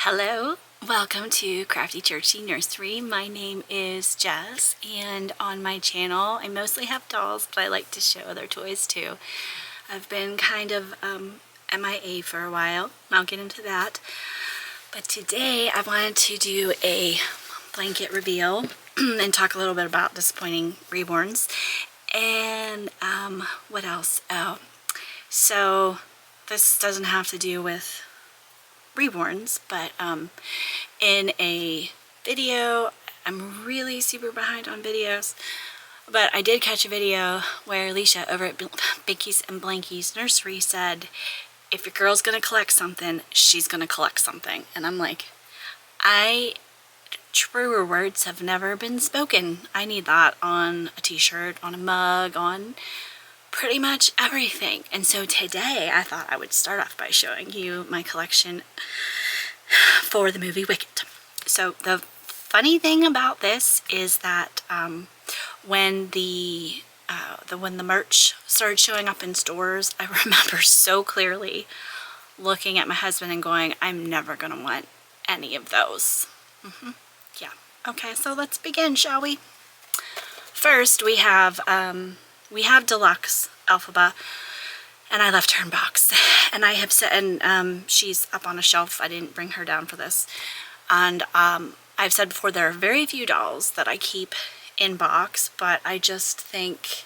Hello, welcome to Crafty Churchy Nursery. My name is Jess, and on my channel I mostly have dolls, but I like to show other toys too. I've been kind of MIA for a while, I'll get into that. But today I wanted to do a blanket reveal and talk a little bit about disappointing reborns. And what else? Oh, so this doesn't have to do with reborns, but in a video, I'm really super behind on videos, but I did catch a video where Alicia over at Binkies and Blankies Nursery said, if your girl's gonna collect something, she's gonna collect something. And I'm like, truer words have never been spoken. I need that on a t-shirt, on a mug, on pretty much everything. And so today I thought I would start off by showing you my collection for the movie Wicked. So the funny thing about this is that when the merch started showing up in stores, I remember so clearly looking at my husband and going, I'm never gonna want any of those. Yeah. Okay, so let's begin, shall we? First, we have Deluxe Elphaba, and I left her in box. And I have said, and she's up on a shelf. I didn't bring her down for this. And I've said before, there are very few dolls that I keep in box, but I just think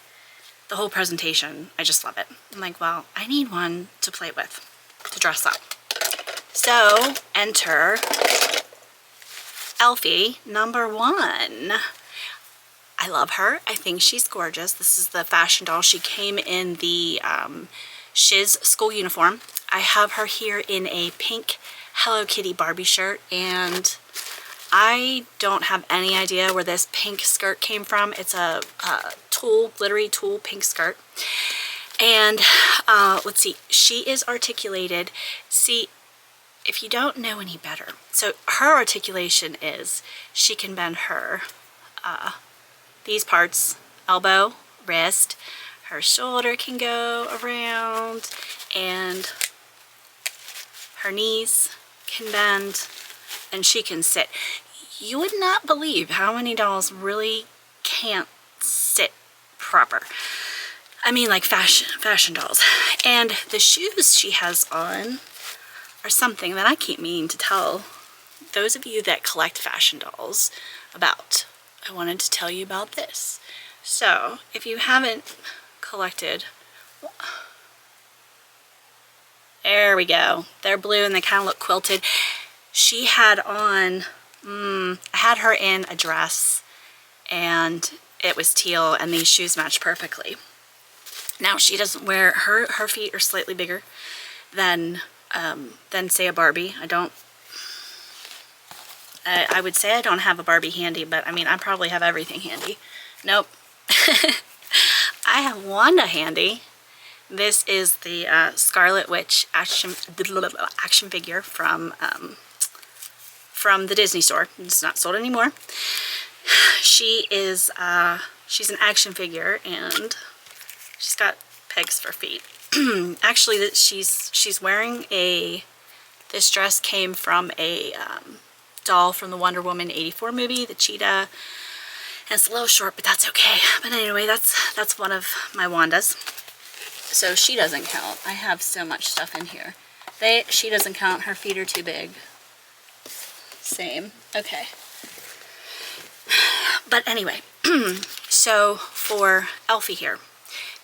the whole presentation, I just love it. I'm like, well, I need one to play with, to dress up. So enter Elfie #1. I love her. I think she's gorgeous. This is the fashion doll. She came in the Shiz school uniform. I have her here in a pink Hello Kitty Barbie shirt, and I don't have any idea where this pink skirt came from. It's a glittery tulle pink skirt. And let's see, she is articulated. See, if you don't know any better, so her articulation is she can bend her these parts, elbow, wrist, her shoulder can go around, and her knees can bend, and she can sit. You would not believe how many dolls really can't sit proper. I mean, like fashion dolls. And the shoes she has on are something that I keep meaning to tell those of you that collect fashion dolls about. I wanted to tell you about this. So, if you haven't collected, there we go. They're blue and they kind of look quilted. She had on, I had her in a dress and it was teal, and these shoes match perfectly. Now she doesn't wear, her feet are slightly bigger than say a Barbie. I would say I don't have a Barbie handy, but I mean, I probably have everything handy. Nope. I have Wanda handy. This is the Scarlett Witch action figure from the Disney store. It's not sold anymore. She is she's an action figure, and she's got pegs for feet. Actually, that she's wearing this dress came from a doll from the Wonder Woman 84 movie, the cheetah, and it's a little short, but that's okay. But anyway, that's one of my Wandas. So she doesn't count. I have so much stuff in here. She doesn't count. Her feet are too big. Same. Okay. But anyway, so for Elfie here,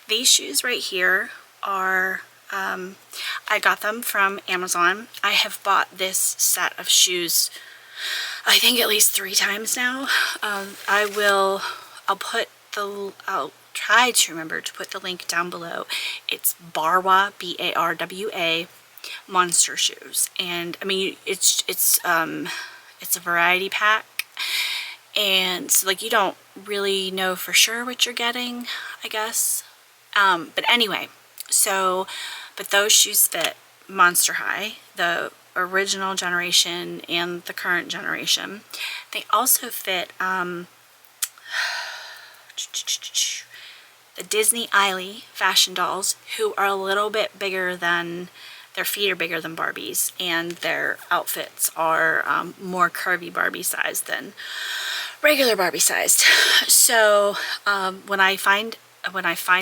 these shoes right here are, I got them from Amazon. I have bought this set of shoes, I think at least 3 times now. I'll try to remember to put the link down below. It's Barwa, B-A-R-W-A, monster shoes. And I mean, it's a variety pack. And so, like, you don't really know for sure what you're getting, I guess. But anyway, but those shoes fit Monster High, the original generation and the current generation. They also fit the Disney Eily fashion dolls, who are a little bit bigger than their feet are bigger than Barbie's, and their outfits are more curvy Barbie sized than regular Barbie sized. So when I find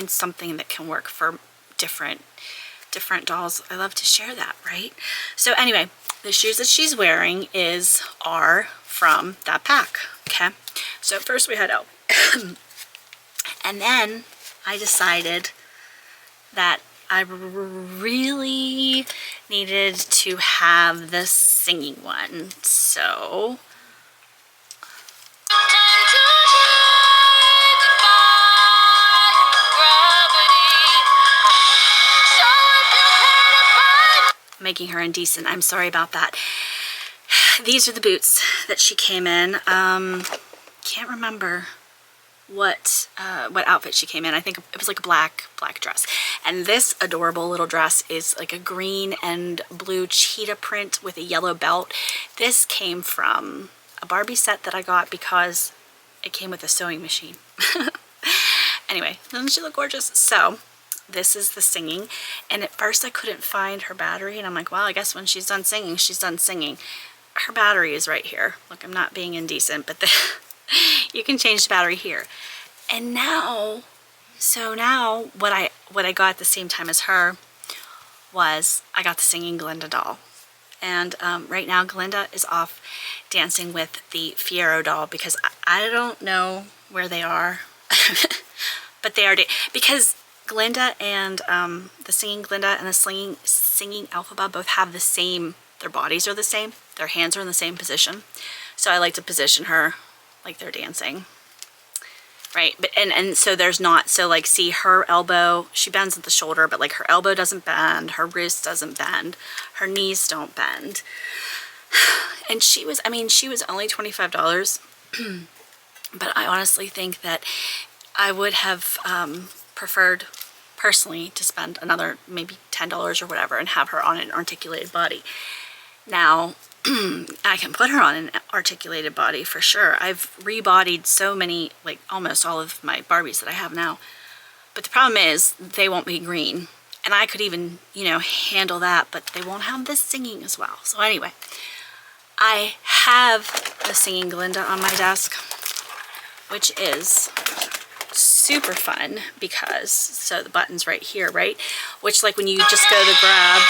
something that can work for different dolls, I love to share that, right? So anyway, the shoes that she's wearing are from that pack. Okay, so first we had out, and then I decided that I really needed to have the singing one. So making her indecent. I'm sorry about that. These are the boots that she came in. Can't remember what outfit she came in. I think it was like a black dress. And this adorable little dress is like a green and blue cheetah print with a yellow belt. This came from a Barbie set that I got because it came with a sewing machine. Anyway, doesn't she look gorgeous? So this is the singing, and at first I couldn't find her battery, and I'm like, well, I guess when she's done singing, she's done singing. Her battery is right here. Look, I'm not being indecent, but you can change the battery here. And now, what I got at the same time as her was I got the singing Glinda doll. And right now Glinda is off dancing with the Fiero doll because I don't know where they are, but they are, because Glinda and the singing Glinda and the singing Elphaba both have the same, their bodies are the same, their hands are in the same position. So I like to position her like they're dancing, right? But and so there's not, so like, see, her elbow, she bends at the shoulder, but like her elbow doesn't bend, her wrist doesn't bend, her knees don't bend. And she was only $25, but I honestly think that I would have preferred personally to spend another maybe $10 or whatever and have her on an articulated body. Now I can put her on an articulated body for sure. I've rebodied so many, like almost all of my Barbies that I have now, but the problem is they won't be green, and I could even, you know, handle that, but they won't have this singing as well. So anyway, I have the singing Glinda on my desk, which is super fun because, so the button's right here, right? Which, like, when you just go to grab,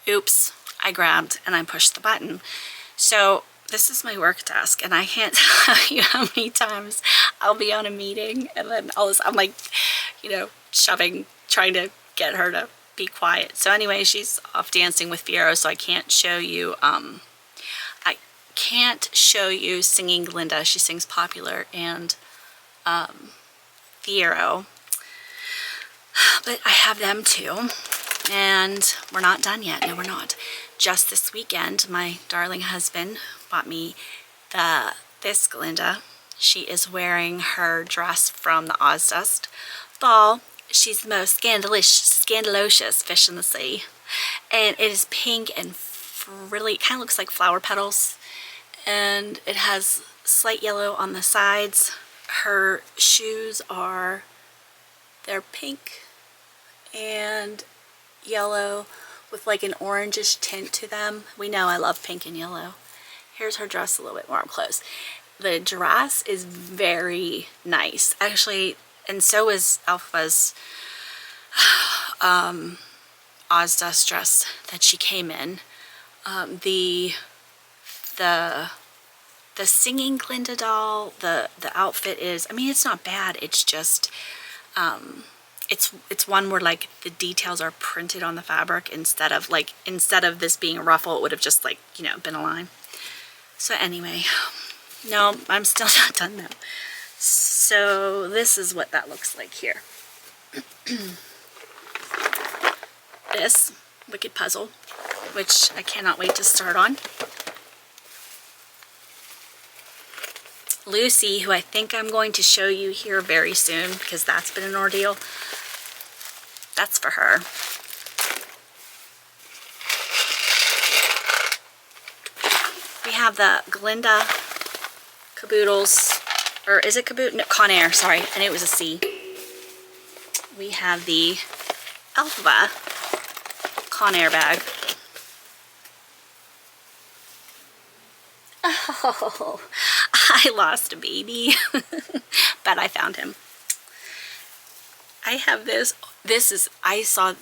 oops, I grabbed and I pushed the button. So this is my work desk, and I can't tell you how many times I'll be on a meeting and then I'm like, you know, shoving, trying to get her to be quiet. So anyway, she's off dancing with Fiero, so I can't show you, singing Glinda. She sings Popular and Fiero, but I have them too, and we're not done yet. No, we're not. Just this weekend, my darling husband bought me this Glinda. She is wearing her dress from the Ozfest ball. She's the most scandalocious fish in the sea, and it is pink and frilly. It kind of looks like flower petals, and it has slight yellow on the sides. Her shoes they're pink and yellow with like an orangish tint to them. We know I love pink and yellow. Here's her dress a little bit more up close. The dress is very nice, actually, and so is Alpha's Ozfest dress that she came in. The singing Glinda doll, the outfit is, I mean, it's not bad. It's just, it's one where like the details are printed on the fabric instead of this being a ruffle, it would have just, like, you know, been a line. So anyway, no, I'm still not done though. So this is what that looks like here. This Wicked puzzle, which I cannot wait to start on. Lucy, who I think I'm going to show you here very soon because that's been an ordeal. That's for her. We have the Glinda Caboodles, or is it Caboodle? No, Conair, sorry, I knew it was a C. We have the Elphaba Conair bag. Oh, I lost a baby, but I found him. I have this. I saw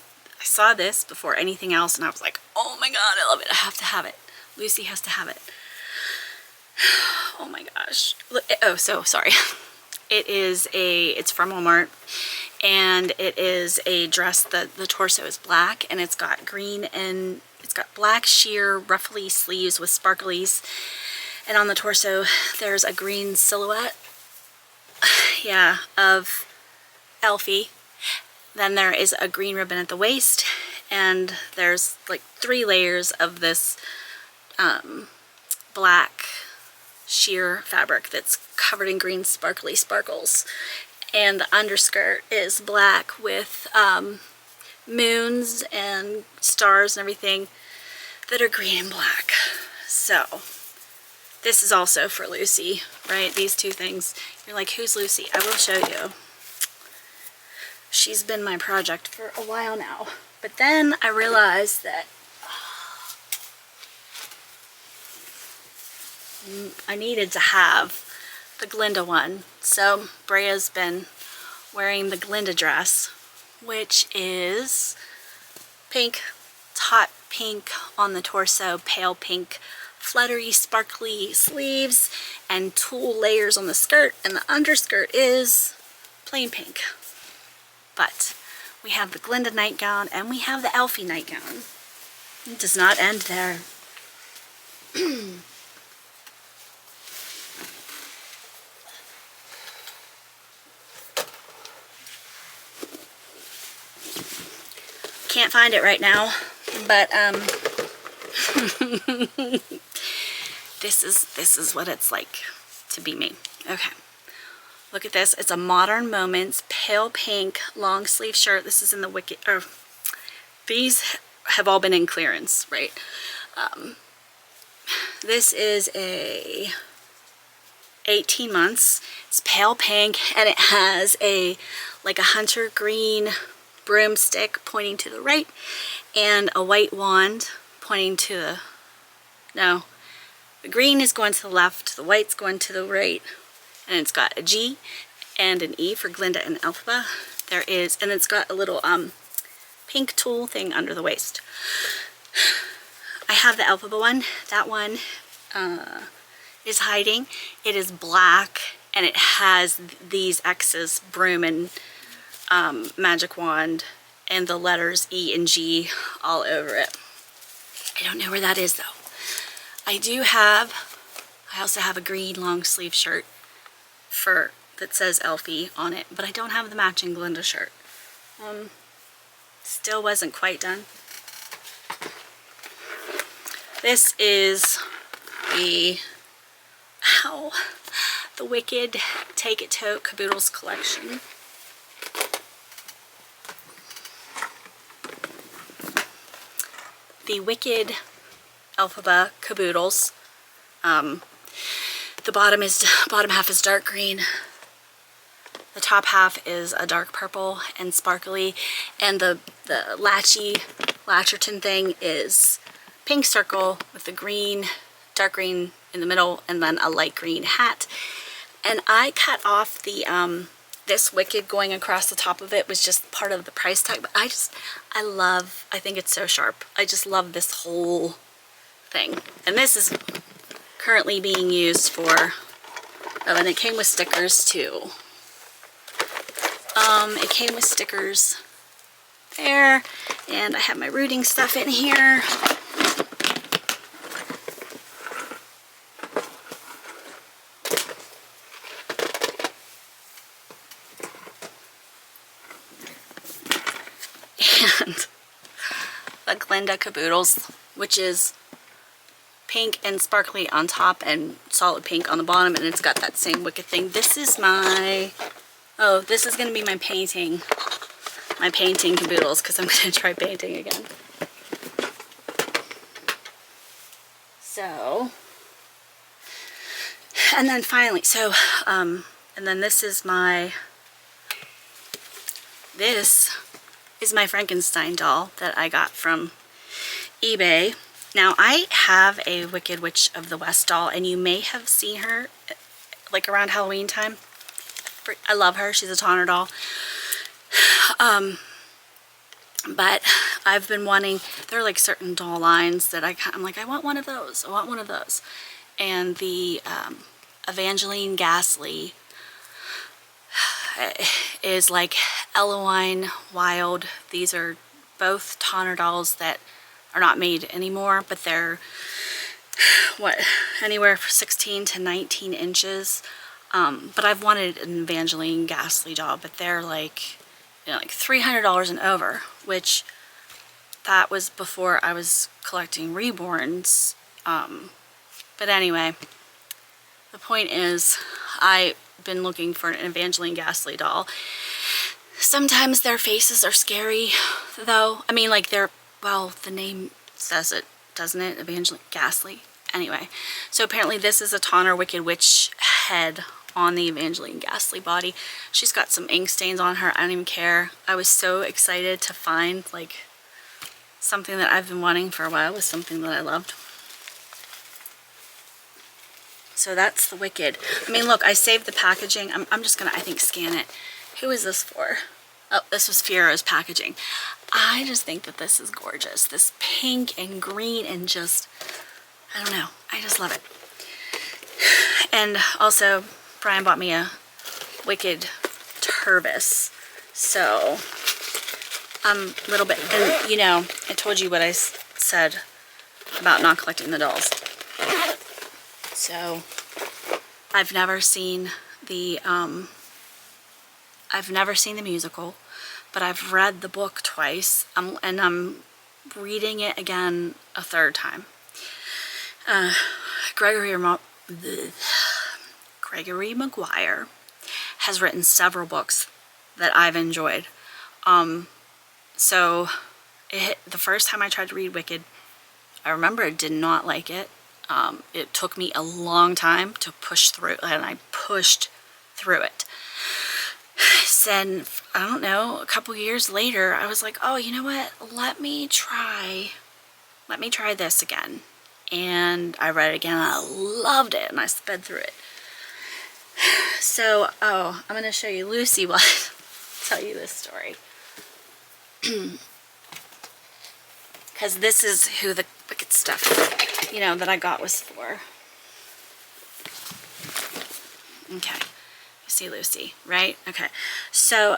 this before anything else, and I was like, oh my god, I love it. I have to have it. Lucy has to have it. Oh my gosh. Oh, so sorry. It's from Walmart, and it is a dress. The torso is black, and it's got green, and it's got black sheer ruffly sleeves with sparklies, and on the torso there's a green silhouette, yeah, of Elfie. Then there is a green ribbon at the waist, and there's like 3 layers of this black sheer fabric that's covered in green sparkly sparkles, and the underskirt is black with moons and stars and everything that are green and black. So this is also for Lucy, right? These 2 things. You're like, who's Lucy? I will show you. She's been my project for a while now. But then I realized that I needed to have the Glinda one. So Brea's been wearing the Glinda dress, which is pink. It's hot pink on the torso, pale pink, fluttery, sparkly sleeves, and tulle layers on the skirt, and the underskirt is plain pink. But we have the Glinda nightgown, and we have the Elfie nightgown. It does not end there. Can't find it right now, but this is what it's like to be me. Okay, look at this. It's a Modern Moments pale pink long sleeve shirt. This is in the Wicked. These have all been in clearance, right? This is a 18 months. It's pale pink, and it has like a hunter green broomstick pointing to the right, and a white wand pointing to the, no, the green is going to the left, the white's going to the right, and it's got a G and an E for Glinda and Elphaba. There is, and it's got a little pink tulle thing under the waist. I have the Elphaba one. That one is hiding. It is black, and it has these X's, broom and magic wand, and the letters E and G all over it. I don't know where that is though. I also have a green long sleeve shirt that says Elfie on it, but I don't have the matching Glinda shirt. Still wasn't quite done. This is the Wicked Take It Tote Caboodles collection. The Wicked Elphaba Caboodles. The bottom half is dark green. The top half is a dark purple and sparkly, and the Latcherton thing is pink circle with the green, dark green in the middle, and then a light green hat. And I cut off the this Wicked going across the top of it was just part of the price tag, but I think it's so sharp. I just love this whole thing. And this is currently being used for, oh, and it came with stickers too. It came with stickers there, and I have my rooting stuff in here. And the Glinda Caboodles, which is pink and sparkly on top and solid pink on the bottom, and it's got that same Wicked thing. This is my, oh, this is going to be my painting Caboodles, because I'm going to try painting again. So, and then finally, so, and then this is my Frankenstein doll that I got from eBay. Now, I have a Wicked Witch of the West doll, and you may have seen her like around Halloween time. I love her. She's a Tonner doll. But I've been wanting, there are like certain doll lines that I'm like, I want one of those. I want one of those. And the Evangeline Ghastly is like Eloine Wild. These are both Tonner dolls that are not made anymore, but they're what, anywhere from 16 to 19 inches. But I've wanted an Evangeline Ghastly doll, but they're like, you know, like $300 and over, which that was before I was collecting reborns. But anyway, the point is, I've been looking for an Evangeline Ghastly doll. Sometimes their faces are scary, though. I mean, like well, the name says it, doesn't it? Evangeline Ghastly. Anyway, so apparently this is a Tonner Wicked Witch head on the Evangeline Ghastly body. She's got some ink stains on her. I don't even care. I was so excited to find like something that I've been wanting for a while, with something that I loved. So that's the Wicked. I mean, look, I saved the packaging. I'm just gonna, I think, scan it. Who is this for? Oh, this was Fiero's packaging. I just think that this is gorgeous. This pink and green and just, I don't know. I just love it. And also, Brian bought me a Wicked Turvis. So, I'm a little bit, and you know, I told you what I said about not collecting the dolls. So, I've never seen the musical, but I've read the book twice, and I'm reading it again a third time. Gregory Maguire has written several books that I've enjoyed. So the first time I tried to read Wicked, I remember I did not like it. It took me a long time to push through, and I pushed through it. Then, I don't know, a couple years later, I was like, oh, you know what? Let me try this again. And I read it again, and I loved it, and I sped through it. So, oh, I'm going to show you Lucy while I tell you this story. Because this is who the Wicked stuff, you know, that I got was for. Okay. You see Lucy, right? Okay. So,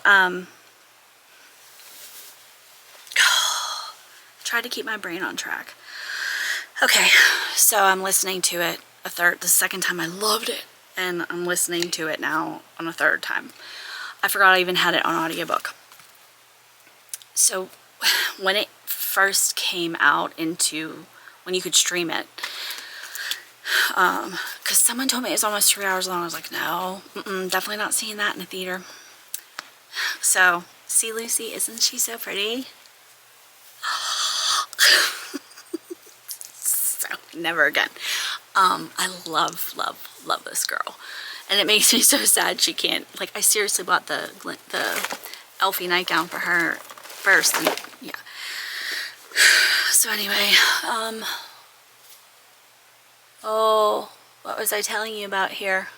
try to keep my brain on track. Okay, so I'm listening to it the second time. I loved it, and I'm listening to it now on a third time. I forgot I even had it on audiobook. So when it first came out when you could stream it, because someone told me it was almost 3 hours long. I was like, no, definitely not seeing that in a theater. So, see Lucy, isn't she so pretty? So, never again. I love this girl. And it makes me so sad she can't, like, I seriously bought the Elfie nightgown for her first, and yeah. So anyway, oh, what was I telling you about here?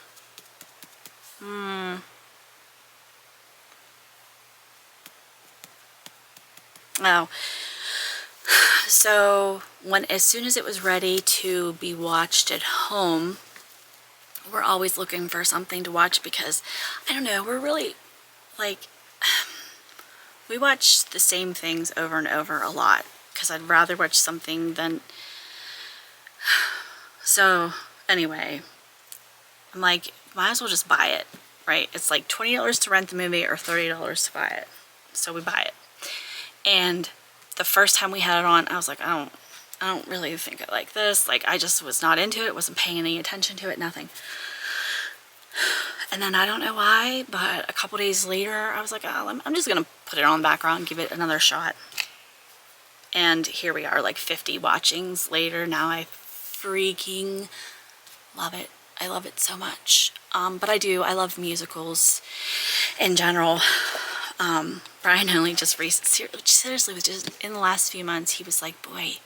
Oh, so as soon as it was ready to be watched at home, we're always looking for something to watch, because I don't know, we're really like, we watch the same things over and over a lot, because I'd rather watch something than, so anyway, I'm like, might as well just buy it, right? It's like $20 to rent the movie or $30 to buy it. So we buy it. And the first time we had it on, I was like, I don't really think it like this. Like, I just was not into it, wasn't paying any attention to it, nothing. And then I don't know why, but a couple days later, I was like, oh, I'm just going to put it on the background, give it another shot. And here we are, like 50 watchings later. Now I freaking love it. I love it so much. But I love musicals in general. Brian only just seriously, just in the last few months, he was like, boy,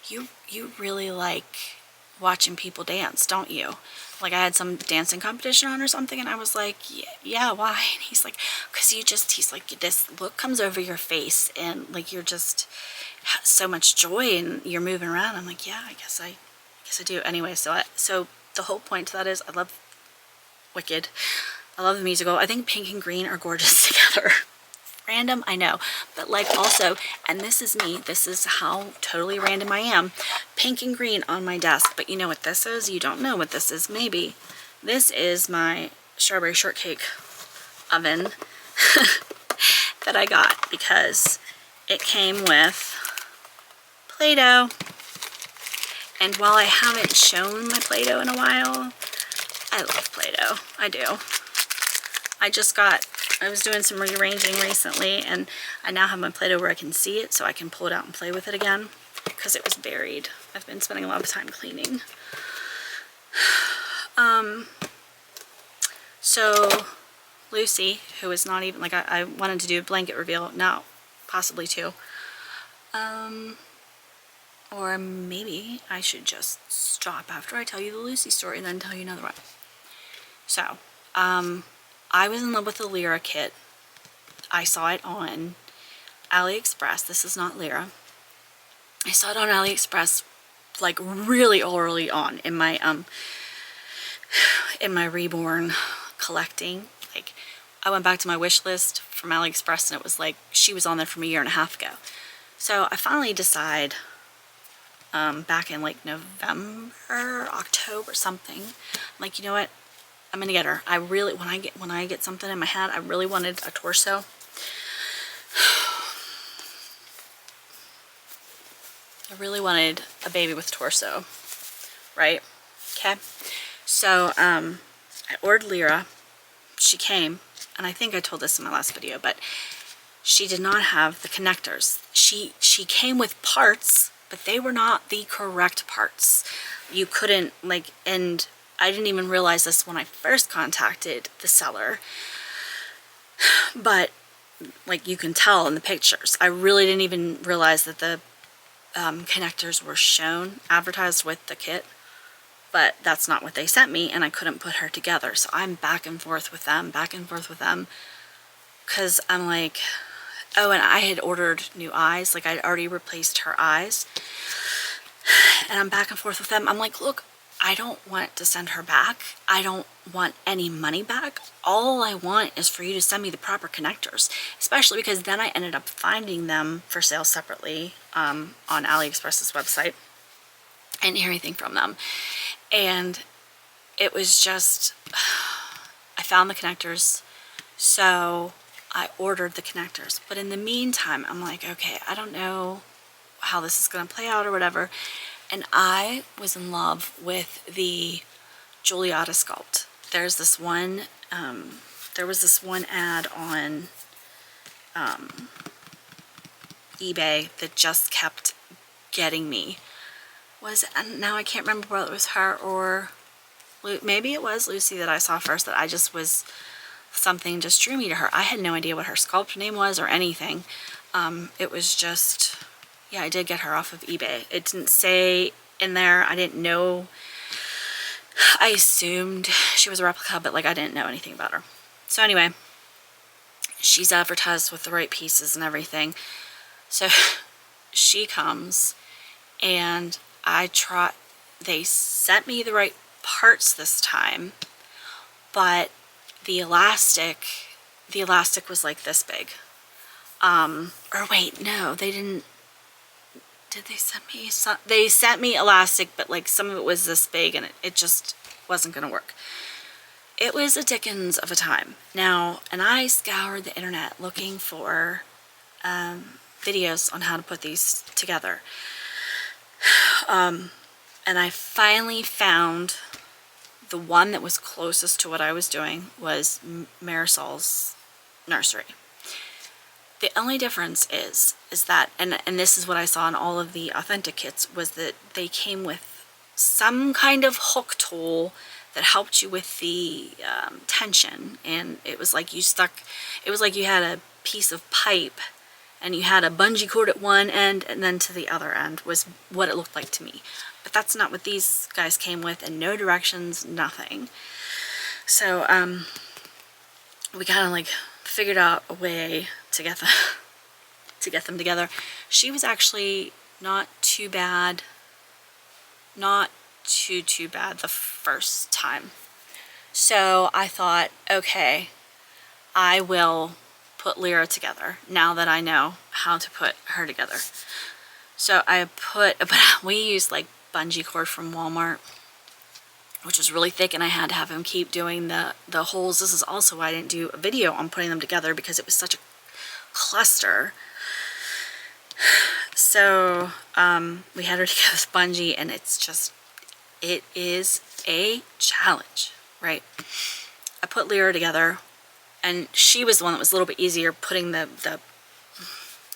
you really like watching people dance, don't you? Like I had some dancing competition on or something, and I was like, yeah, why? And he's like, because he's like, this look comes over your face, and like you're just so much joy, and you're moving around. I'm like, yeah, I guess I do. Anyway, so the whole point to that is I love Wicked. I love the musical. I think Pink and Green are gorgeous together. Random, I know, but like also, and this is me, this is how totally random I am, Pink and Green on my desk. But you know what this is? You don't know what this is, maybe. This is my strawberry shortcake oven that I got because it came with Play-Doh. And while I haven't shown my Play-Doh in a while, I love Play-Doh. I do. I was doing some rearranging recently, and I now have my Play-Doh where I can see it, so I can pull it out and play with it again, because it was buried. I've been spending a lot of time cleaning. So Lucy, who is not even, like I wanted to do a blanket reveal, now possibly two. Or maybe I should just stop after I tell you the Lucy story and then tell you another one. So, I was in love with the Lyra kit. I saw it on AliExpress. This is not Lyra. I saw it on AliExpress like really early on in my reborn collecting. Like I went back to my wish list from AliExpress, and it was like she was on there from a year and a half ago. So I finally decide back in like November, October, something. I'm like, you know what? I'm gonna get her. I really, when I get something in my head, I really wanted a torso. I really wanted a baby with torso, right? Okay. So I ordered Lyra. She came, and I think I told this in my last video, but she did not have the connectors. She came with parts, but they were not the correct parts. You couldn't, like, and I didn't even realize this when I first contacted the seller, but like you can tell in the pictures, I really didn't even realize that the connectors were shown, advertised with the kit, but that's not what they sent me, and I couldn't put her together. So I'm back and forth with them, because I'm like, oh, and I had ordered new eyes, like I'd already replaced her eyes, and I'm back and forth with them. I'm like, look, I don't want to send her back. I don't want any money back. All I want is for you to send me the proper connectors, especially because then I ended up finding them for sale separately on AliExpress's website and everything from them. And it was just, I found the connectors, so I ordered the connectors. But in the meantime, I'm like, okay, I don't know how this is going to play out or whatever. And I was in love with the Juliata sculpt. There's this one, there was this one ad on eBay that just kept getting me. Now I can't remember whether it was her or maybe it was Lucy that I saw first, that I just was, something just drew me to her. I had no idea what her sculpt name was or anything. It was just, yeah, I did get her off of eBay. It didn't say in there. I didn't know. I assumed she was a replica, but like I didn't know anything about her. So anyway, she's advertised with the right pieces and everything. So she comes, and they sent me the right parts this time, but the elastic was like this big. Or wait, no, they didn't. Did they send me some? They sent me elastic, but like some of it was this big, and it just wasn't gonna work. It was a dickens of a time. Now, and I scoured the internet looking for videos on how to put these together. And I finally found the one that was closest to what I was doing was Marisol's nursery. The only difference is that, and this is what I saw in all of the authentic kits, was that they came with some kind of hook tool that helped you with the tension, and it was like you had a piece of pipe and you had a bungee cord at one end and then to the other end was what it looked like to me. But that's not what these guys came with, and no directions, nothing. So we kind of like figured out a way to get them together. She was actually not too bad, not too bad the first time. So I thought, okay, I will put Lyra together now that I know how to put her together. So but we used like bungee cord from Walmart, which was really thick, and I had to have him keep doing the holes. This is also why I didn't do a video on putting them together, because it was such a cluster. So we had her together with bungee, and it is a challenge, right? I put Lyra together, and she was the one that was a little bit easier putting I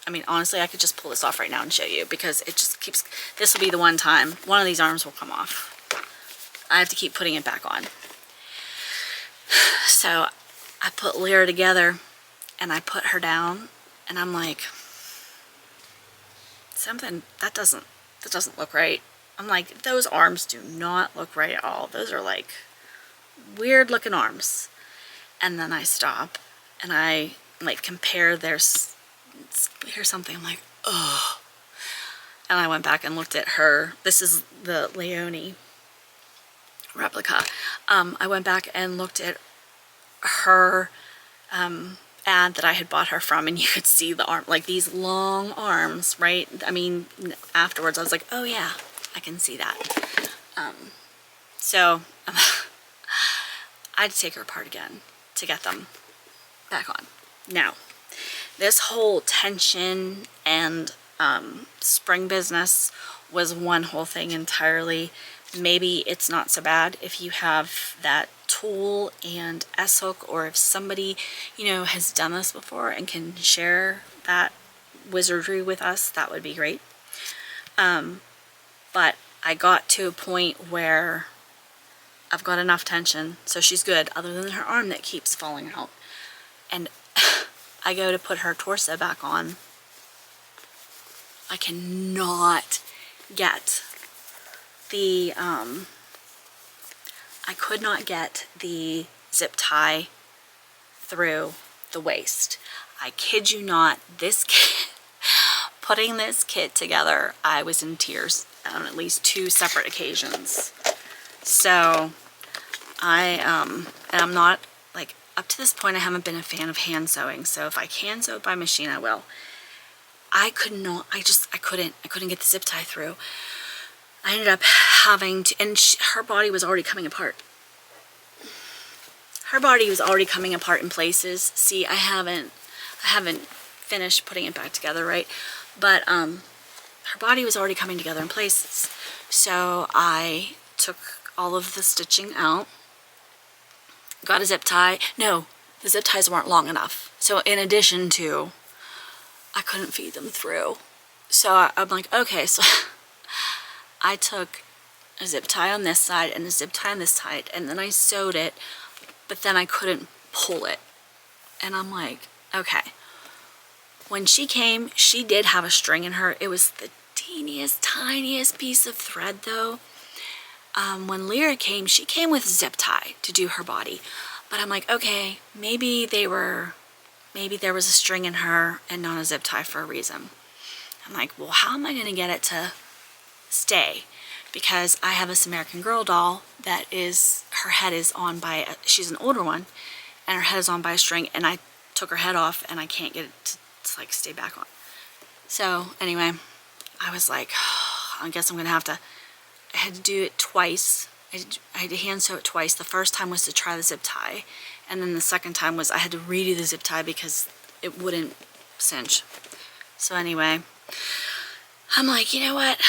mean, honestly, I could just pull this off right now and show you, because it just keeps, this will be the one time one of these arms will come off. I have to keep putting it back on. So I put Lyra together, and I put her down, and I'm like, something, that doesn't look right. I'm like, those arms do not look right at all. Those are like weird looking arms. And then I stop and I like compare here's something. I'm like, oh. And I went back and looked at her. This is the Leonie replica. I went back and looked at her ad that I had bought her from, and you could see the arm, like these long arms, right? I mean, afterwards I was like, oh yeah, I can see that. So I had to take her apart again to get them back on. Now, this whole tension and spring business was one whole thing entirely. Maybe it's not so bad if you have that tool and S-hook, or if somebody, you know, has done this before and can share that wizardry with us, that would be great. But I got to a point where I've got enough tension, so she's good, other than her arm that keeps falling out. And I go to put her torso back on. I cannot get the, I could not get the zip tie through the waist. I kid you not, this kit, putting this kit together, I was in tears on at least 2 separate occasions. So and I'm not, like, up to this point I haven't been a fan of hand sewing, so if I can sew it by machine I will. I couldn't get the zip tie through. I ended up having to, and her body was already coming apart. Her body was already coming apart in places. See, I haven't finished putting it back together, right? But her body was already coming together in places. So I took all of the stitching out, got a zip tie. No, the zip ties weren't long enough. So in addition to, I couldn't feed them through. So I'm like, okay, so I took a zip tie on this side and a zip tie on this side, and then I sewed it, but then I couldn't pull it. And I'm like, okay. When she came, she did have a string in her. It was the teeniest, tiniest piece of thread though. When Lyra came, she came with a zip tie to do her body. But I'm like, okay, maybe there was a string in her and not a zip tie for a reason. I'm like, well, how am I going to get it to stay? Because I have this American Girl doll that is, her head is on by, she's an older one, and her head is on by a string, and I took her head off and I can't get it to like stay back on. So anyway, I was like, oh, I guess I'm going to have to, I had to do it twice. I had to hand sew it twice. The first time was to try the zip tie, and then the second time was I had to redo the zip tie because it wouldn't cinch. So anyway, I'm like, you know what?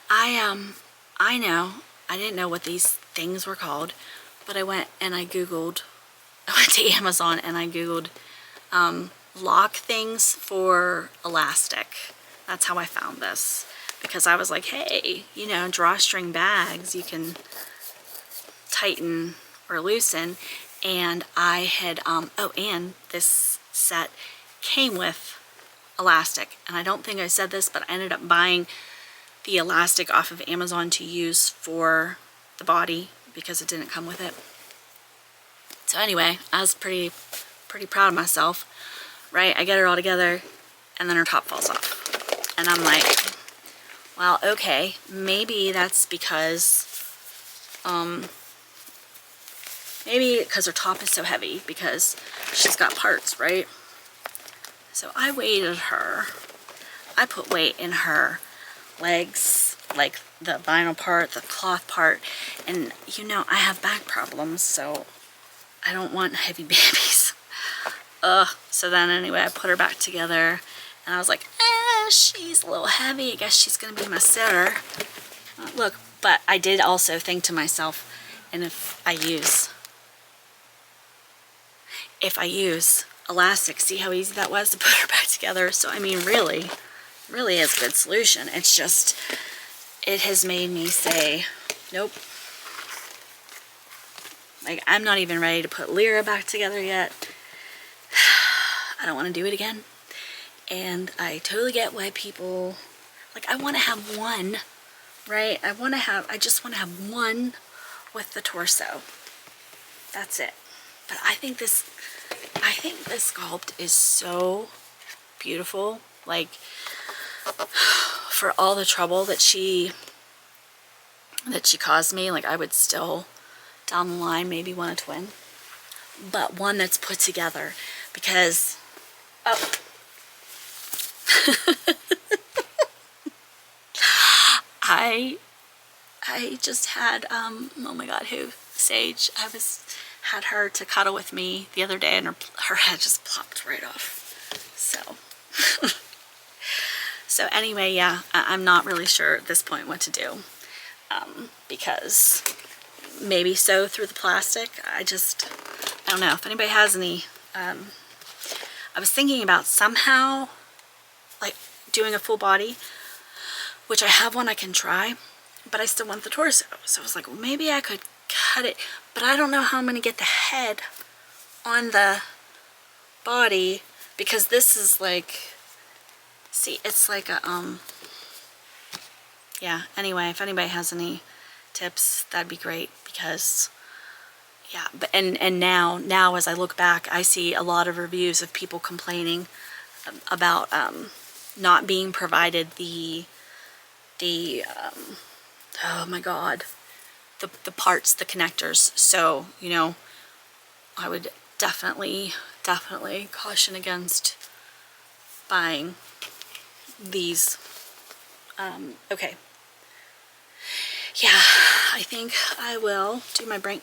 I know. I didn't know what these things were called, but I went and I Googled. I went to Amazon and I Googled lock things for elastic. That's how I found this, because I was like, hey, you know, drawstring bags, you can tighten or loosen. And I had, oh, and this set came with elastic. And I don't think I said this, but I ended up buying the elastic off of Amazon to use for the body because it didn't come with it. So anyway, I was pretty proud of myself, right? I get her all together and then her top falls off. And I'm like, well, okay, maybe that's because, maybe because her top is so heavy because she's got parts, right? So I weighted her. I put weight in her legs, like the vinyl part, the cloth part, and you know, I have back problems, so I don't want heavy babies. So then anyway, I put her back together and I was like, she's a little heavy. I guess she's gonna be my sitter. Look, but I did also think to myself, and if I use elastic, see how easy that was to put her back together? So I mean, really is a good solution. It's just, it has made me say, nope. Like, I'm not even ready to put Lyra back together yet. I don't want to do it again. And I totally get why people, like, I want to have one, right? I just want to have one with the torso. That's it. But I think this sculpt is so beautiful. Like, for all the trouble that she caused me, like, I would still down the line maybe want a twin, but one that's put together, because I just had oh my god, Sage, had her to cuddle with me the other day and her head just plopped right off. So anyway, yeah, I'm not really sure at this point what to do, because maybe sew through the plastic. I don't know if anybody has any. I was thinking about somehow like doing a full body, which I have one I can try, but I still want the torso. So I was like, well, maybe I could cut it, but I don't know how I'm going to get the head on the body, because this is like, see, it's like a, yeah, anyway, if anybody has any tips, that'd be great, because, yeah, but, and now as I look back, I see a lot of reviews of people complaining about, not being provided the oh my god, the parts, the connectors. So, you know, I would definitely caution against buying these. Okay. Yeah, I think I will do my brain.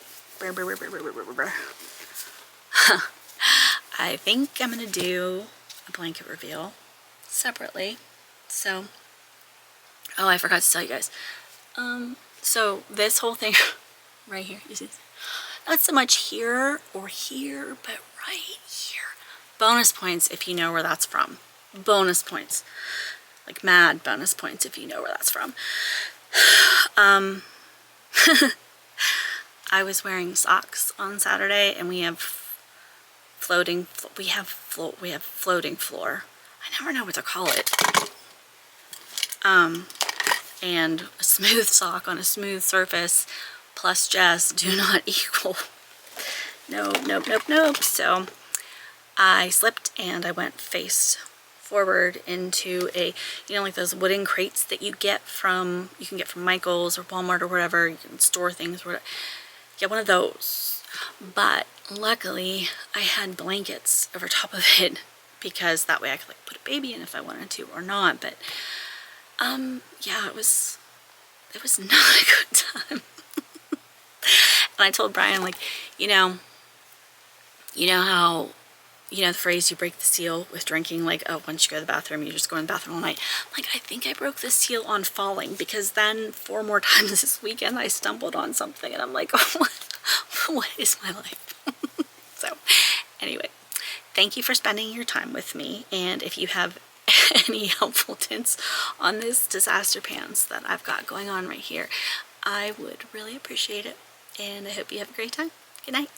I think I'm gonna do a blanket reveal separately. So, oh, I forgot to tell you guys. So this whole thing right here, you see, not so much here or here, but right here. Bonus points if you know where that's from. Bonus points, like mad bonus points if you know where that's from. I was wearing socks on Saturday, and we have floating floor. I never know what to call it. And a smooth sock on a smooth surface plus Jess do not equal. Nope. So I slipped and I went face forward into a, you know, like those wooden crates that you can get from Michael's or Walmart or wherever you can store things. Get one of those. But luckily I had blankets over top of it, because that way I could like put a baby in if I wanted to or not. But yeah, it was not a good time. And I told Brian, like, you know how, you know the phrase, you break the seal with drinking, like, oh, once you go to the bathroom, you just go in the bathroom all night. Like, I think I broke the seal on falling, because then 4 more times this weekend I stumbled on something and I'm like, oh, what is my life? So anyway, thank you for spending your time with me, and if you have any helpful hints on this disaster pants that I've got going on right here, I would really appreciate it, and I hope you have a great time. Good night.